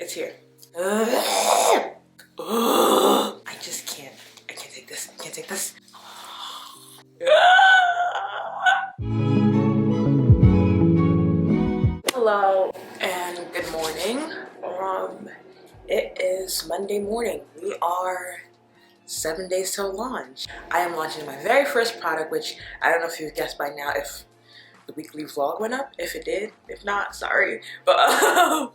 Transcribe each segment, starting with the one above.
It's here. I just can't. I can't take this. I can't take this. Hello and good morning. It is Monday morning. We are 7 days till launch. I am launching my very first product, which I don't know if you've guessed by now if the weekly vlog went up. If it did, if not, sorry. But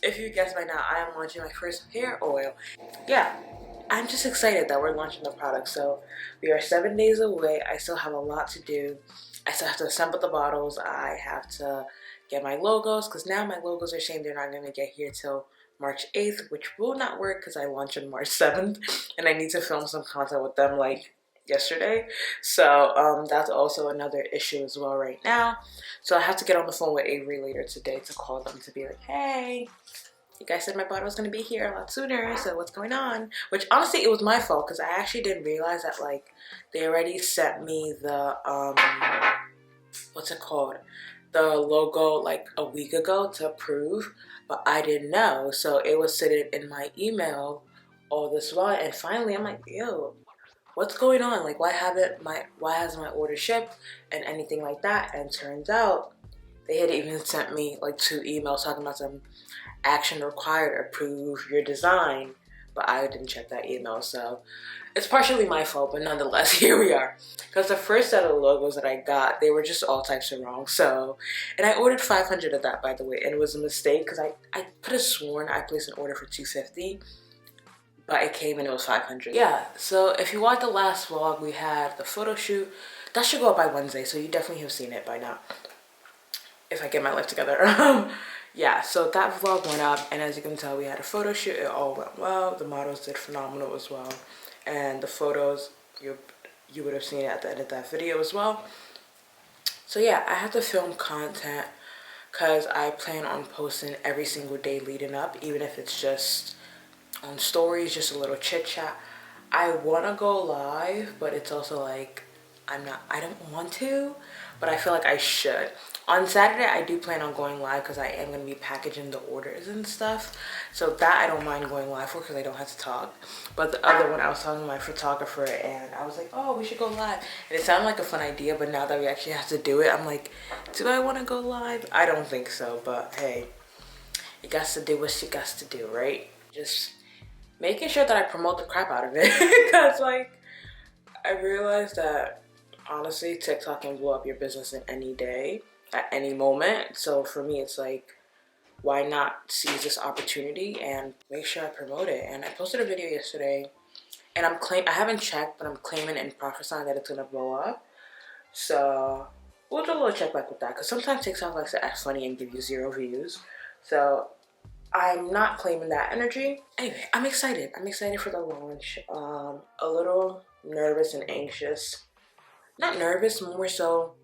if you guessed by now, I am launching my first hair oil. Yeah, I'm just excited that we're launching the product. So we are 7 days away. I still have a lot to do. I still have to assemble the bottles. I have to get my logos, because now my logos are saying they're not going to get here till March 8th, which will not work because I launch on March 7th and I need to film some content with them like yesterday. So that's also another issue as well right now. So I have to get on the phone with Avery later today to call them to be like, hey, you guys said my bottle was going to be here a lot sooner, so what's going on? Which honestly, it was my fault because I actually didn't realize that like they already sent me the what's it called, the logo like a week ago to approve, but I didn't know. So it was sitting in my email all this while, and finally I'm like, yo, what's going on? Like, why hasn't my order shipped and anything like that? And turns out they had even sent me like 2 emails talking about some action required, approve your design, but I didn't check that email. So it's partially my fault, but nonetheless, here we are. Because the first set of logos that I got, they were just all types of wrong. So, and I ordered 500 of that, by the way, and it was a mistake because I could have sworn I placed an order for 250, but it came and it was 500. Yeah, so if you watched the last vlog, we had the photo shoot. That should go up by Wednesday, so you definitely have seen it by now, if I get my life together. Yeah, so that vlog went up, and as you can tell, we had a photo shoot. It all went well. The models did phenomenal as well, and the photos, you would have seen it at the end of that video as well. So yeah, I have to film content because I plan on posting every single day leading up, even if it's just on stories, just a little chit chat. I want to go live, but it's also like I don't want to, but I feel like I should. On Saturday, I do plan on going live because I am going to be packaging the orders and stuff. So that I don't mind going live for because I don't have to talk. But the other one, I was talking to my photographer and I was like, oh, we should go live. And it sounded like a fun idea, but now that we actually have to do it, I'm like, do I want to go live? I don't think so, but hey, you got to do what you got to do, right? Just making sure that I promote the crap out of it. Because like, I realized that honestly, TikTok can blow up your business in any day, at any moment. So for me, it's like, why not seize this opportunity and make sure I promote it? And I posted a video yesterday, and I haven't checked, but I'm claiming and prophesying that it's gonna blow up. So we'll do a little check back with that, because sometimes TikTok likes to act funny and give you 0 views. So I'm not claiming that energy. Anyway, I'm excited. I'm excited for the launch. A little nervous and anxious. Not nervous, more so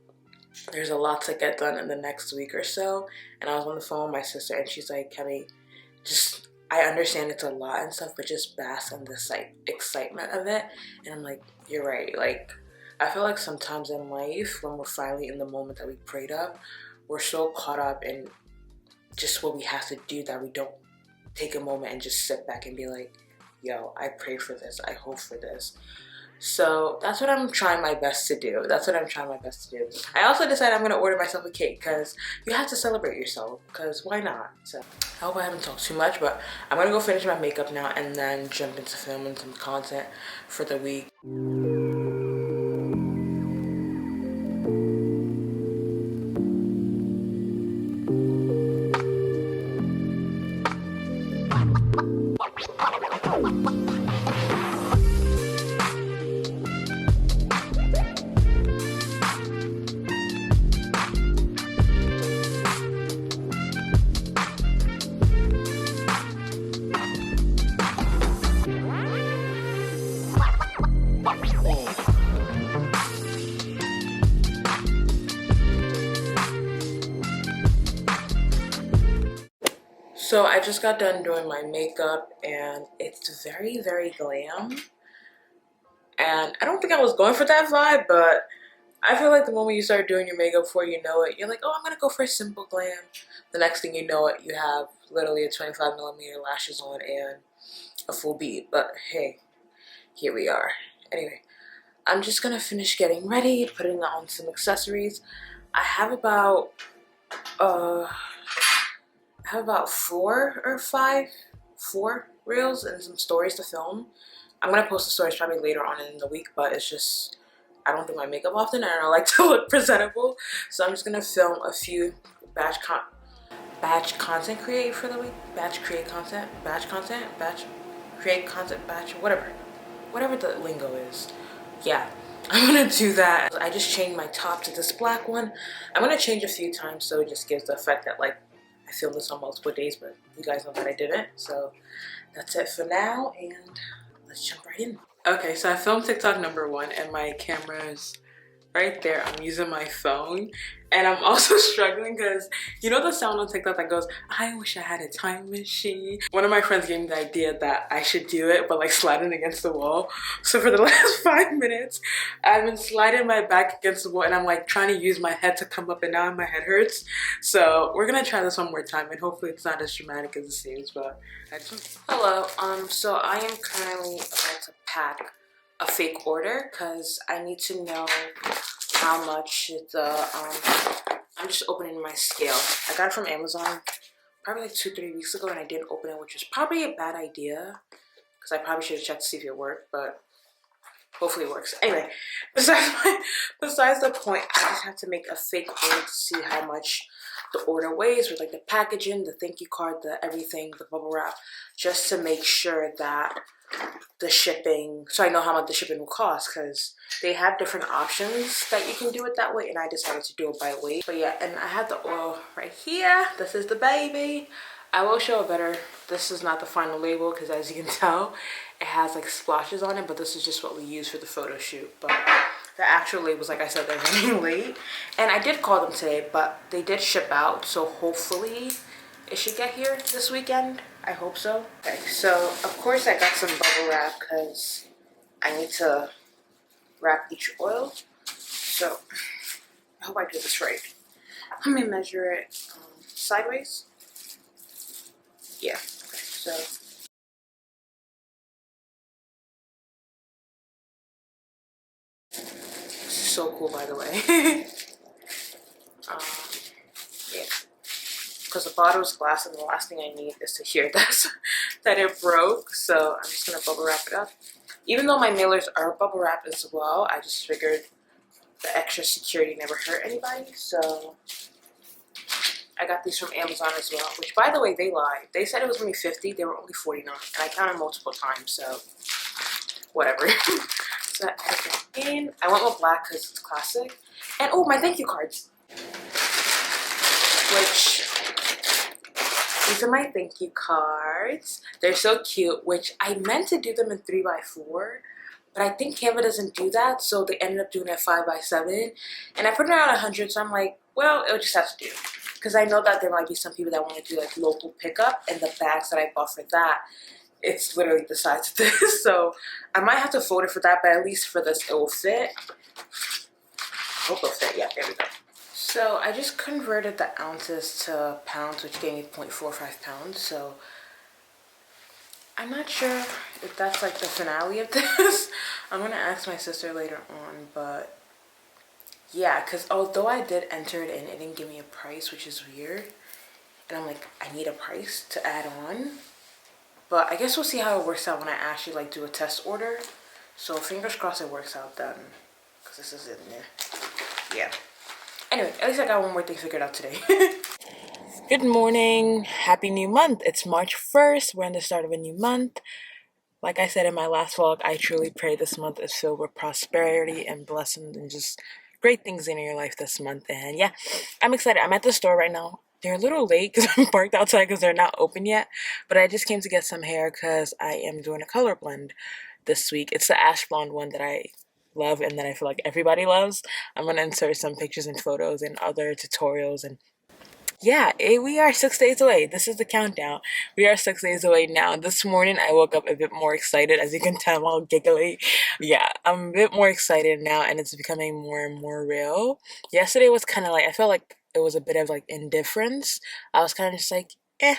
there's a lot to get done in the next week or so. And I was on the phone with my sister and she's like, Kelly, I understand it's a lot and stuff, but just bask in this like excitement of it. And I'm like, you're right. Like, I feel like sometimes in life, when we're finally in the moment that we prayed up, we're so caught up in just what we have to do that we don't take a moment and just sit back and be like, yo, I pray for this, I hope for this. So that's what I'm trying my best to do. I also decided I'm going to order myself a cake because you have to celebrate yourself, because why not? So I hope I haven't talked too much, but I'm going to go finish my makeup now and then jump into filming some content for the week. So I just got done doing my makeup and it's very, very glam. And I don't think I was going for that vibe, but I feel like the moment you start doing your makeup before you know it, you're like, oh, I'm gonna go for a simple glam. The next thing you know it, you have literally a 25mm lashes on and a full bead. But hey, here we are. Anyway, I'm just gonna finish getting ready, putting on some accessories. I have about uh four reels and some stories to film. I'm gonna post the stories probably later on in the week, but it's just I don't do my makeup often and I don't like to look presentable. So I'm just gonna film a few batch content create for the week. Batch create content, batch create content, batch, whatever the lingo is. Yeah, I'm gonna do that. I just changed my top to this black one. I'm gonna change a few times so it just gives the effect that like I filmed this on multiple days, but you guys know that I didn't. So that's it for now, and let's jump right in. Okay, so I filmed TikTok #1 and my camera is right there. I'm using my phone and I'm also struggling because you know the sound on TikTok that goes, I wish I had a time machine. One of my friends gave me the idea that I should do it, but like sliding against the wall. So for the last 5 minutes, I've been sliding my back against the wall and I'm like trying to use my head to come up and down. My head hurts. So we're gonna try this one more time and hopefully it's not as dramatic as it seems, but hello, so I am currently about to pack a fake order because I need to know how much I'm just opening my scale. I got it from Amazon probably like 2-3 weeks ago and I didn't open it, which was probably a bad idea because I probably should have checked to see if it worked, but hopefully it works. Anyway, besides the point, I just have to make a fake order to see how much the order weighs with like the packaging, the thank you card, the everything, the bubble wrap, just to make sure that the shipping, so I know how much the shipping will cost, because they have different options that you can do it that way and I decided to do it by weight. But yeah, and I have the oil right here. This is the baby. I will show it better. This is not the final label because as you can tell it has like splashes on it, but this is just what we use for the photo shoot. But the actual labels, like I said, they're running late and I did call them today, but they did ship out, so hopefully it should get here this weekend. I hope so. Okay, so of course I got some bubble wrap because I need to wrap each oil. So I hope I do this right. Let me measure it sideways. Yeah, okay, so this is so cool, by the way. um, yeah, because the bottle is glass and the last thing I need is to hear that it broke. So I'm just gonna bubble wrap it up. Even though my mailers are bubble wrap as well, I just figured the extra security never hurt anybody. So I got these from Amazon as well, which by the way, they lied. They said it was only 50, they were only 49, and I counted multiple times, so whatever. So I went with black because it's classic. And oh, my thank you cards, which these are my thank you cards. They're so cute, which I meant to do them in 3x4, but I think Canva doesn't do that, so they ended up doing it 5x7, and I put it around 100, so I'm like, well, it'll just have to do. Because I know that there might be some people that want to do like local pickup, and the bags that I bought for that, it's literally the size of this. So I might have to fold it for that, but at least for this, it will fit. I hope it'll fit. Yeah, there we go. So I just converted the ounces to pounds, which gave me 0.45 pounds. So I'm not sure if that's like the finale of this. I'm gonna ask my sister later on, but yeah, because although I did enter it in, it didn't give me a price, which is weird. And I'm like, I need a price to add on. But I guess we'll see how it works out when I actually like do a test order. So fingers crossed it works out then, because this is in there. Yeah. Anyway, at least I got one more thing figured out today. Good morning. Happy new month. It's March 1st. We're in the start of a new month. Like I said in my last vlog, I truly pray this month is filled with prosperity and blessings and just great things in your life this month. And yeah, I'm excited. I'm at the store right now. They're a little late because I'm parked outside because they're not open yet. But I just came to get some hair because I am doing a color blend this week. It's the ash blonde one that I love and that I feel like everybody loves. I'm going to insert some pictures and photos and other tutorials and Yeah, we are 6 days away. This is the countdown. We are 6 days away now. This morning I woke up a bit more excited. As you can tell, I'm all giggly. Yeah, I'm a bit more excited now and it's becoming more and more real. Yesterday was kind of like, I felt like it was a bit of like indifference. I was kind of just like, eh,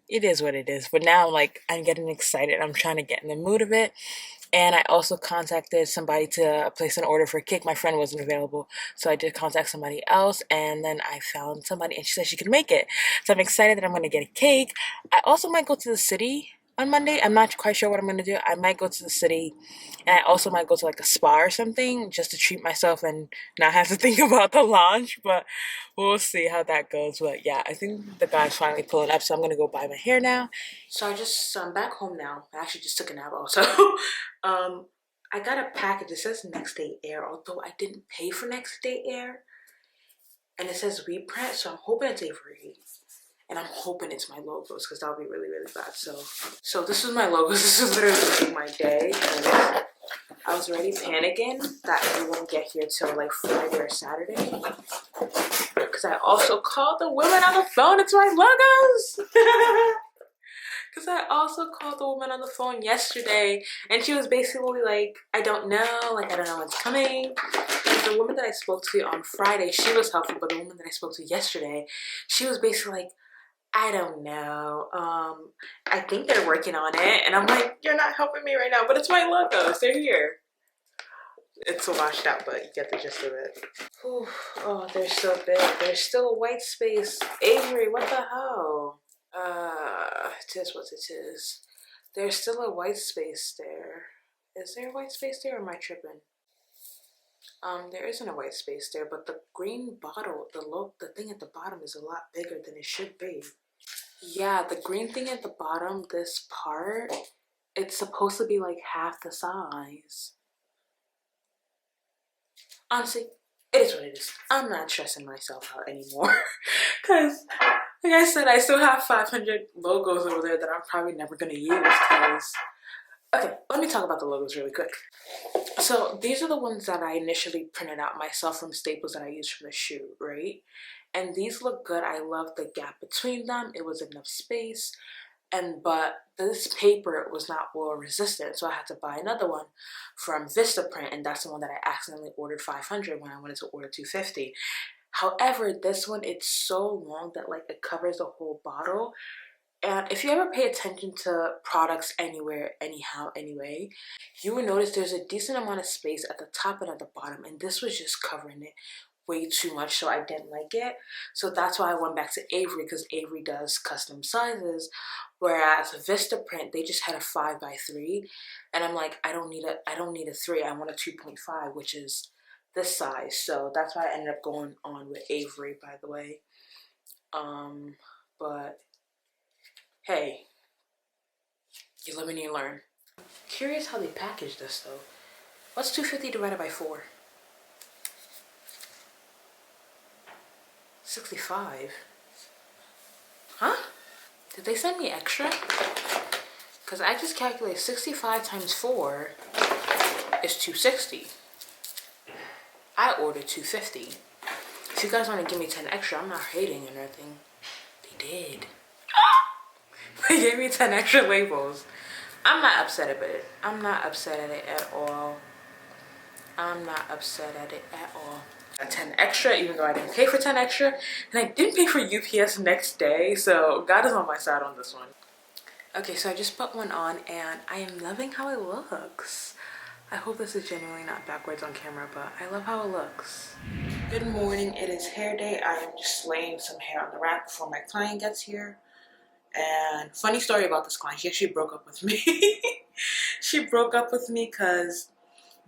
it is what it is. But now I'm like, I'm getting excited. I'm trying to get in the mood of it. And I also contacted somebody to place an order for a cake. My friend wasn't available, so I did contact somebody else. And then I found somebody, and she said she could make it. So I'm excited that I'm going to get a cake. I also might go to the city on Monday. I'm not quite sure what I'm going to do. I might go to the city, and I also might go to like a spa or something just to treat myself and not have to think about the launch. But we'll see how that goes. But yeah, I think the guy's finally pulling up, so I'm going to go buy my hair now. So I'm back home now. I actually just took a nap also. I got a package. It says Next Day Air, although I didn't pay for Next Day Air. And it says reprint, so I'm hoping it's Avery. And I'm hoping it's my logos, because that'll be really, really bad. So this is my logos. This is literally my day. And I was already panicking that it won't get here till like Friday or Saturday. Because I also called the women on the phone. It's my logos. Because I also called the woman on the phone yesterday and she was basically like, I don't know, like I don't know what's coming. The woman that I spoke to on Friday, she was helpful, but the woman that I spoke to yesterday, she was basically like, I don't know. I think they're working on it. And I'm like, you're not helping me right now, but it's my logos. They're here. It's washed out, but you get the gist of it. Whew. Oh, they're so big. There's still a white space. Avery, what the hell? It is what it is. There's still a white space there. Is there a white space there or am I tripping? There isn't a white space there, but the green bottle, the thing at the bottom is a lot bigger than it should be. Yeah, the green thing at the bottom, this part, it's supposed to be like half the size. Honestly, it is what it is. I'm not stressing myself out anymore. Because, like I said, I still have 500 logos over there that I'm probably never going to use. Because, okay, let me talk about the logos really quick. So these are the ones that I initially printed out myself from Staples that I used for the shoot, right? And these look good. I love the gap between them. It was enough space. But this paper was not oil resistant, so I had to buy another one from Vistaprint, and that's the one that I accidentally ordered 500 when I wanted to order 250. However, this one, it's so long that like it covers the whole bottle. And if you ever pay attention to products anywhere, anyhow, anyway, you will notice there's a decent amount of space at the top and at the bottom, and this was just covering it way too much, so I didn't like it. So that's why I went back to Avery, because Avery does custom sizes, whereas Vistaprint, they just had a 5x3, and I'm like, I don't need a 3, I want a 2.5, which is this size. So that's why I ended up going on with Avery, by the way. But hey, you live and you learn. Curious how they package this though. What's 250 divided by 4? 65. Huh? Did they send me extra? Because I just calculated 65 times 4 is 260. I ordered 250. If you guys want to give me 10 extra, I'm not hating or nothing. They did. They gave me 10 extra labels. I'm not upset at it. I'm not upset at it at all. I'm not upset at it at all. 10 extra, even though I didn't pay for 10 extra, and I didn't pay for UPS next day, so God is on my side on this one. Okay, so I just put one on and I am loving how it looks. I hope this is genuinely not backwards on camera, but I love how it looks. Good morning, it is hair day. I am just laying some hair on the rack before my client gets here. And funny story about this client, she actually broke up with me. She broke up with me because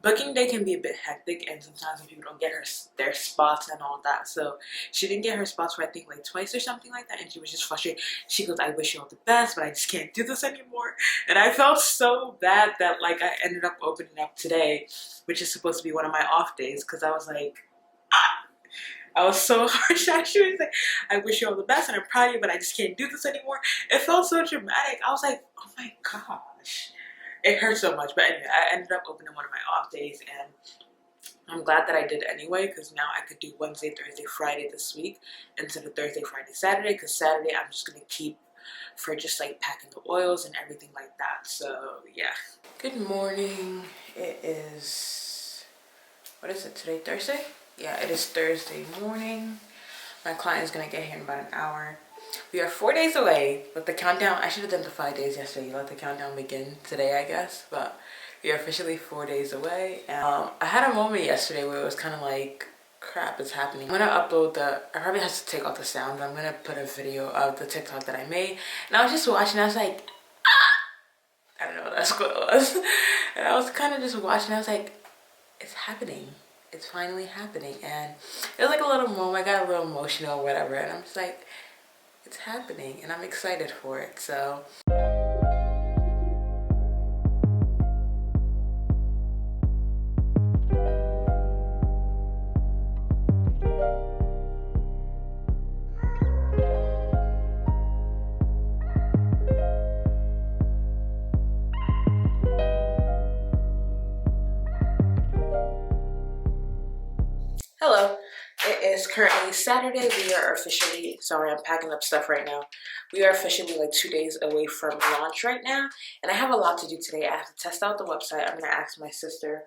booking day can be a bit hectic, and sometimes when people don't get their spots and all that. So she didn't get her spots for I think like twice or something like that, and she was just frustrated. She goes, I wish you all the best, but I just can't do this anymore. And I felt so bad that like I ended up opening up today, which is supposed to be one of my off days, because I was like, I was so harsh at you. Like, I wish you all the best and I'm proud of you, but I just can't do this anymore. It felt so dramatic. I was like, oh my gosh. It hurt so much. But anyway, I ended up opening one of my off days, and I'm glad that I did anyway, because now I could do Wednesday, Thursday, Friday this week instead of Thursday, Friday, Saturday, because Saturday I'm just going to keep for just like packing the oils and everything like that. So yeah. Good morning. It is, what is it today, Thursday? Yeah, it is Thursday morning. My client is going to get here in about an hour. We are 4 days away, but the countdown, I should have done the 5 days yesterday. Let the countdown begin today, I guess. But we are officially 4 days away. And I had a moment yesterday where it was kind of like, crap, it's happening. I'm going to upload I probably have to take off the sound, but I'm going to put a video of the TikTok that I made. And I was just watching, I was like, I don't know what that squirrel was. And I was kind of just watching, I was like, it's happening. It's finally happening. And it was like a little moment, I got a little emotional or whatever. And I'm just like, it's happening and I'm excited for it. So hello, it is currently Saturday. We are officially, sorry, I'm packing up stuff right now. We are officially like 2 days away from launch right now. And I have a lot to do today. I have to test out the website. I'm gonna ask my sister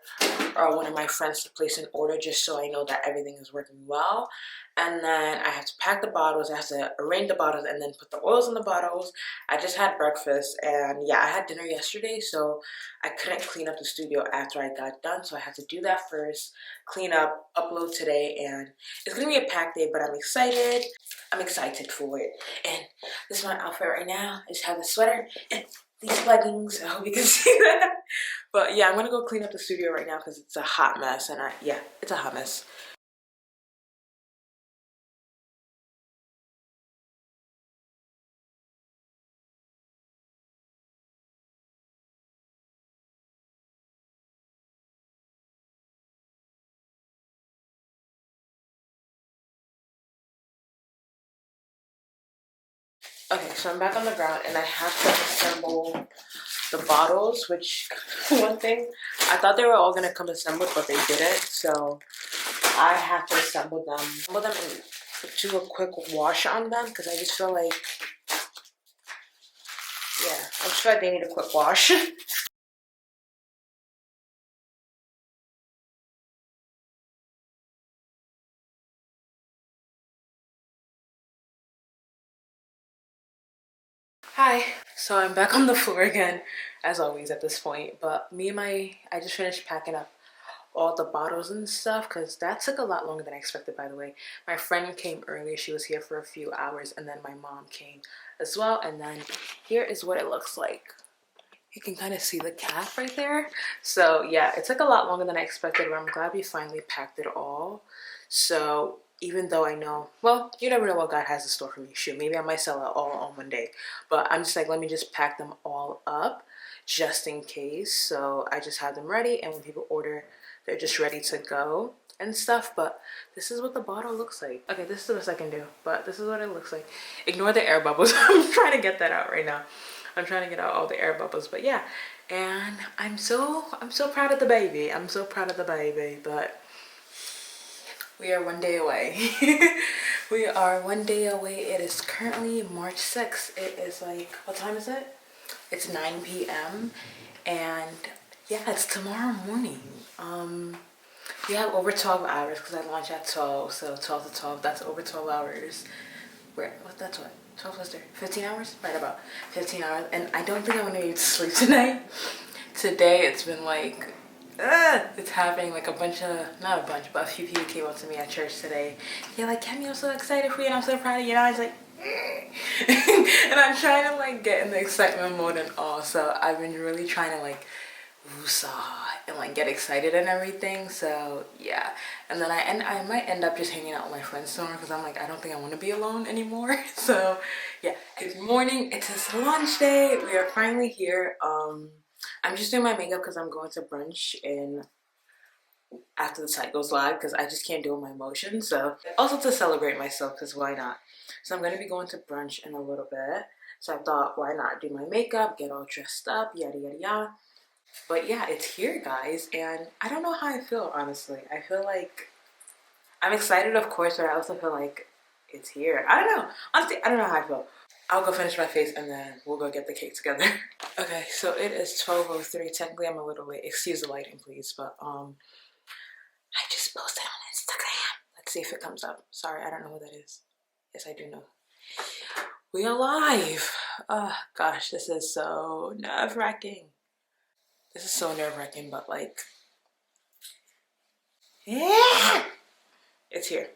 or one of my friends to place an order just so I know that everything is working well. And then I have to pack the bottles, I have to arrange the bottles and then put the oils in the bottles. I just had breakfast and yeah, I had dinner yesterday, so I couldn't clean up the studio after I got done. So I have to do that first, clean up, upload today, and it's gonna be a packed day, but I'm excited. I'm excited for it. And this is my outfit right now. I just have a sweater and these leggings. I hope you can see that. But yeah, I'm gonna go clean up the studio right now because it's a hot mess and yeah, it's a hot mess. Okay, so I'm back on the ground and I have to assemble the bottles, which one thing, I thought they were all gonna come assembled, but they didn't. So I have to assemble them and do a quick wash on them because I just feel like, yeah, I just feel like they need a quick wash. Hi. So I'm back on the floor again, as always at this point. But I just finished packing up all the bottles and stuff because that took a lot longer than I expected, by the way. My friend came earlier, she was here for a few hours, and then my mom came as well. And then here is what it looks like. You can kind of see the cap right there. So yeah, it took a lot longer than I expected, but I'm glad we finally packed it all. So even though I know, well, you never know what God has in store for me. Shoot, maybe I might sell it all on one day. But I'm just like, let me just pack them all up just in case. So I just have them ready, and when people order, they're just ready to go and stuff. But this is what the bottle looks like. Okay, this is the best I can do, but this is what it looks like. Ignore the air bubbles. I'm trying to get that out right now. I'm trying to get out all the air bubbles, but yeah. And I'm so proud of the baby. I'm so proud of the baby, but we are 1 day away. We are 1 day away. It is currently March 6th. It is like, what time is it? It's 9 p.m. And yeah, it's tomorrow morning. We have over 12 hours because I launched at 12, so 12 to 12, that's over 12 hours. That's what? 12 plus 30, 15 hours? Right, about 15 hours. And I don't think I'm gonna be able to sleep tonight. Today it's been like, it's happening. Like not a bunch, but a few people came up to me at church today. They're like, Kemi, I'm so excited for you and I'm so proud of you. And I was like, and I'm trying to like get in the excitement mode and all. So I've been really trying to like woosah and like get excited and everything. So yeah, and then I might end up just hanging out with my friends somewhere because I'm like, I don't think I want to be alone anymore. So yeah, good morning. It is lunch day. We are finally here. I'm just doing my makeup because I'm going to brunch in after the site goes live because I just can't deal with my emotions. So also to celebrate myself, because why not? So I'm going to be going to brunch in a little bit. So I thought, why not do my makeup, get all dressed up, yada yada yada. But yeah, it's here, guys, and I don't know how I feel, honestly. I feel like I'm excited, of course, but I also feel like it's here. I don't know. Honestly, I don't know how I feel. I'll go finish my face and then we'll go get the cake together. Okay, so it is 12:03. Technically, I'm a little late. Excuse the lighting, please, but I just posted on Instagram. Let's see if it comes up. Sorry, I don't know who that is. Yes, I do know. We are live. Oh gosh, this is so nerve-wracking. This is so nerve-wracking, but like, yeah, it's here.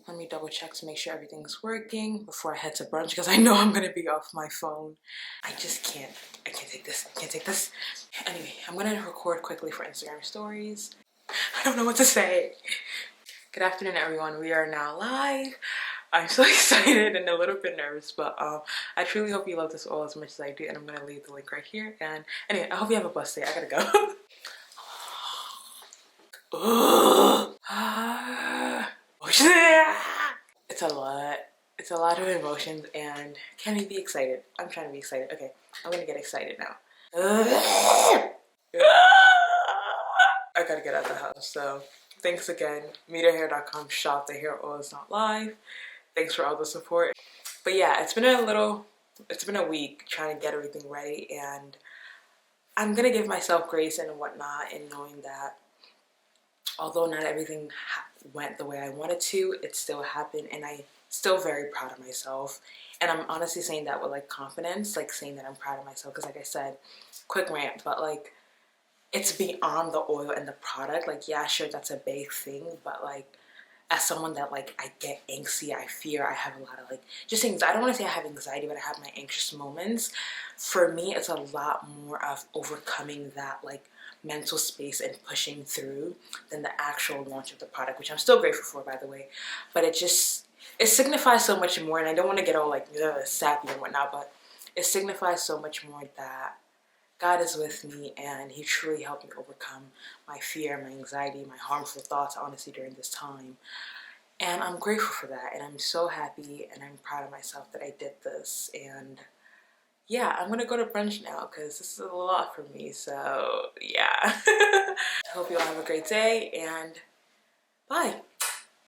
Let me double check to make sure everything's working before I head to brunch because I know I'm gonna be off my phone. I just can't. I can't take this. I can't take this. Anyway, I'm gonna record quickly for Instagram stories. I don't know what to say. Good afternoon, everyone. We are now live. I'm so excited and a little bit nervous, but I truly hope you love this all as much as I do, and I'm gonna leave the link right here. And anyway, I hope you have a blessed day. I gotta go. It's a lot. It's a lot of emotions, and can we be excited? I'm trying to be excited. Okay, I'm gonna get excited now. I gotta get out of the house. So thanks again. MeterHair.com shop. The hair oil is not live. Thanks for all the support. But yeah, it's been a week trying to get everything ready, and I'm gonna give myself grace and whatnot in knowing that although not everything went the way I wanted to, it still happened, and I'm still very proud of myself. And I'm honestly saying that with like confidence, like saying that I'm proud of myself, because like I said, quick rant, but like it's beyond the oil and the product. Like, yeah, sure, that's a big thing, but like as someone that like I get angsty, I fear, I have a lot of like just anxiety. I don't want to say I have anxiety, but I have my anxious moments. For me, it's a lot more of overcoming that like mental space and pushing through than the actual launch of the product, which I'm still grateful for, by the way. But it signifies so much more, and I don't want to get all like sappy and whatnot, but it signifies so much more that God is with me, and He truly helped me overcome my fear, my anxiety, my harmful thoughts, honestly, during this time. And I'm grateful for that, and I'm so happy, and I'm proud of myself that I did this. And yeah, I'm gonna go to brunch now because this is a lot for me. So yeah. I hope you all have a great day, and bye.